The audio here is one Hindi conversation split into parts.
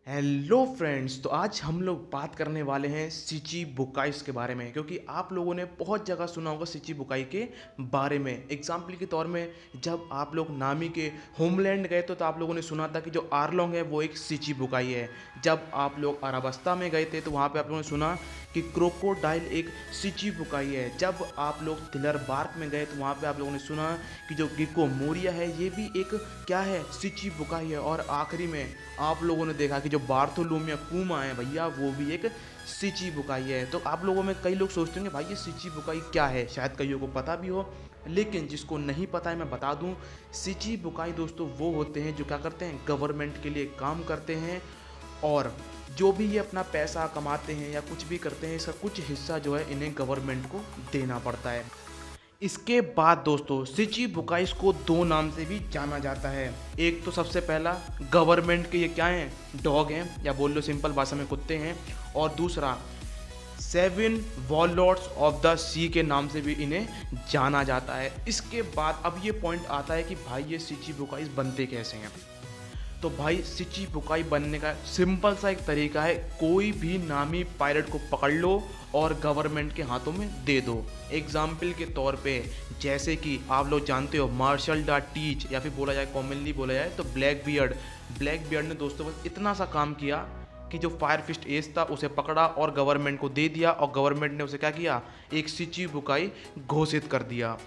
Hello friends. तो आज हम लोग बात करने वाले हैं सिची बुकाइस के बारे में, क्योंकि आप लोगों ने बहुत जगह सुना होगा सिची बुकाई के बारे में। एग्जाम्पल के तौर में जब आप लोग नामी के होमलैंड गए तो आप लोगों ने सुना था कि जो आरलोंग है वो एक सिची बुकाई है। जब आप लोग अराबस्ता में गए थे तो वहाँ पे आप लोगों ने सुना कि क्रोकोडाइल एक सिची बुकाई है। जब आप लोग थिलर बार्क में गए तो वहाँ पे आप लोगों ने सुना कि जो गिको मोरिया है ये भी एक क्या है, सिची बुकाई है। और आखिरी में आप लोगों ने देखा कि जो बार्थोलोमिया कुमा है भैया वो भी एक सिची बुकाई है। तो आप लोगों में कई लोग सोचते होंगे भाई ये सिची बुकाई क्या है, शायद कईयों को पता भी हो, लेकिन जिसको नहीं पता है मैं बता दूं। सिची बुकाई दोस्तों वो होते हैं जो क्या करते हैं, गवर्नमेंट के लिए काम करते हैं, और जो भी ये अपना पैसा कमाते हैं या कुछ भी करते हैं इसका कुछ हिस्सा जो है इन्हें गवर्नमेंट को देना पड़ता है। इसके बाद दोस्तों सिची बुकाइस को दो नाम से भी जाना जाता है। एक तो सबसे पहला गवर्नमेंट के ये क्या हैं, डॉग हैं, या बोल लो सिंपल भाषा में कुत्ते हैं। और दूसरा सेवन वॉलॉर्ड्स ऑफ द सी के नाम से भी इन्हें जाना जाता है। इसके बाद अब ये पॉइंट आता है कि भाई ये सिची बुकाइस बनते कैसे हैं। तो भाई सिची बुकाई बनने का सिंपल सा एक तरीका है, कोई भी नामी पायलट को पकड़ लो और गवर्नमेंट के हाथों में दे दो। एग्जाम्पल के तौर पे जैसे कि आप लोग जानते हो मार्शल डा टीच, या फिर बोला जाए कॉमनली बोला जाए तो ब्लैक बियर्ड ने दोस्तों बस इतना सा काम किया कि जो फायर फिस्ट एस था उसे पकड़ा और गवर्नमेंट को दे दिया, और गवर्नमेंट ने उसे क्या किया, एक सिची बुकाई घोषित कर दिया।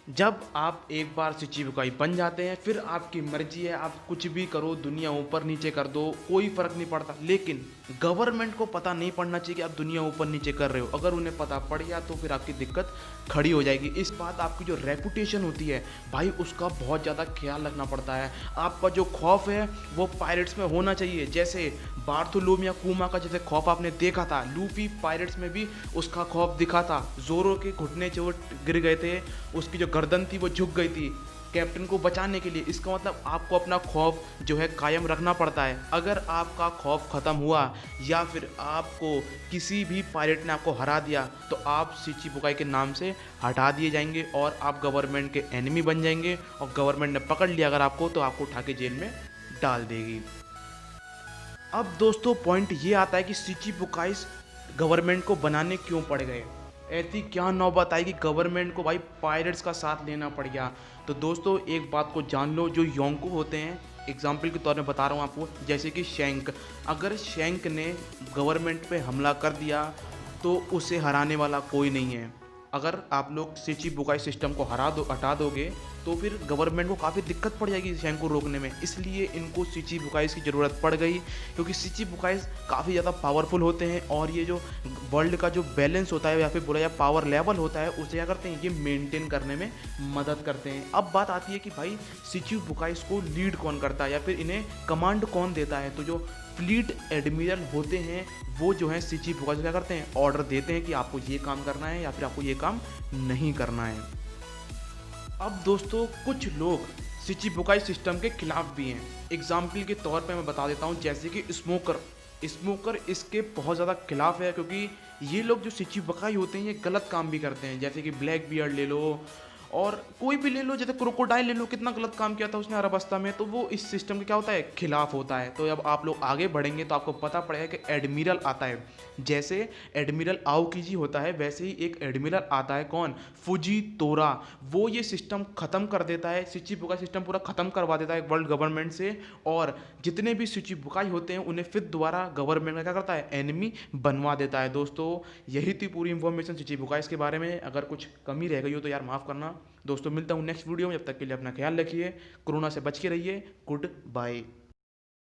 जब आप एक बार सिची बुकाई बन जाते हैं फिर आपकी मर्जी है, आप कुछ भी करो, दुनिया ऊपर नीचे कर दो, कोई फर्क नहीं पड़ता। लेकिन गवर्नमेंट को पता नहीं पड़ना चाहिए कि आप दुनिया ऊपर नीचे कर रहे हो। अगर उन्हें पता पड़ गया तो फिर आपकी दिक्कत खड़ी हो जाएगी। इस बात आपकी जो रेपुटेशन होती है भाई उसका बहुत ज़्यादा ख्याल रखना पड़ता है। आपका जो खौफ है वो पायरेट्स में होना चाहिए। जैसे बार्थोलोमिया कुमा का जैसे खौफ आपने देखा था, लूफी पायरेट्स में भी उसका खौफ दिखा था। जोरो के घुटने जो गिर गए थे, उसकी जो गर्दन थी वो झुक गई थी कैप्टन को बचाने के लिए। इसका मतलब आपको अपना खौफ जो है कायम रखना पड़ता है। अगर आपका खौफ ख़त्म हुआ या फिर आपको किसी भी पायलट ने आपको हरा दिया तो आप सिची बुकाई के नाम से हटा दिए जाएंगे और आप गवर्नमेंट के एनिमी बन जाएंगे, और गवर्नमेंट ने पकड़ लिया अगर आपको तो आपको उठा के जेल में डाल देगी। अब दोस्तों पॉइंट ये आता है कि सिची बुकाइस गवर्नमेंट को बनाने क्यों पड़ गए। ऐसी क्या नौबत आई कि गवर्नमेंट को भाई पायरेट्स का साथ लेना पड़ गया। तो दोस्तों एक बात को जान लो, जो योंको होते हैं, एग्जाम्पल के तौर में बता रहा हूँ आपको, जैसे कि शैंक, अगर शैंक ने गवर्नमेंट पे हमला कर दिया तो उसे हराने वाला कोई नहीं है। अगर आप लोग सिची बुकाई सिस्टम को हटा दोगे तो फिर गवर्नमेंट को काफ़ी दिक्कत पड़ जाएगी शैंक को रोकने में। इसलिए इनको सिची बुकाइस की ज़रूरत पड़ गई, क्योंकि सिची बुकाइस काफ़ी ज़्यादा पावरफुल होते हैं और ये जो वर्ल्ड का जो बैलेंस होता है या फिर बोला जाए पावर लेवल होता है उसे क्या करते हैं, ये मेंटेन करने में मदद करते हैं। अब बात आती है कि भाई सिची बुकाइस को लीड कौन करता है या फिर इन्हें कमांड कौन देता है। तो जो फ्लीट एडमिरल होते हैं वो जो है सिची बुकाइस को क्या करते हैं, ऑर्डर देते हैं कि आपको ये काम करना है या फिर आपको ये काम नहीं करना है। अब दोस्तों कुछ लोग सिची बुकाई सिस्टम के खिलाफ भी हैं। एग्जाम्पल के तौर पे मैं बता देता हूँ, जैसे कि स्मोकर इसके बहुत ज़्यादा खिलाफ है, क्योंकि ये लोग जो सिची बुकाई होते हैं ये गलत काम भी करते हैं। जैसे कि ब्लैक बियर्ड ले लो और कोई भी ले लो, जैसे क्रोकोडाइल ले लो, कितना गलत काम किया था उसने अरबस्ता में, तो वो इस सिस्टम के क्या होता है, खिलाफ होता है। तो जब आप लोग आगे बढ़ेंगे तो आपको पता पड़ेगा कि एडमिरल आता है। जैसे एडमिरल आओकीजी होता है वैसे ही एक एडमिरल आता है, कौन, फुजी तोरा। वो ये सिस्टम ख़त्म कर देता है, सिची बुकाई सिस्टम पूरा ख़त्म करवा देता है वर्ल्ड गवर्नमेंट से, और जितने भी सिची बुकाई होते हैं उन्हें फिर दोबारा गवर्नमेंट का क्या करता है, एनिमी बनवा देता है। दोस्तों यही थी पूरी इंफॉर्मेशन सिची बुकाइस के बारे में। अगर कुछ कमी रह गई हो तो यार माफ़ करना। दोस्तों मिलता हूँ नेक्स्ट वीडियो में, जब तक के लिए अपना ख्याल रखिए, कोरोना से बच के रहिए। Good bye.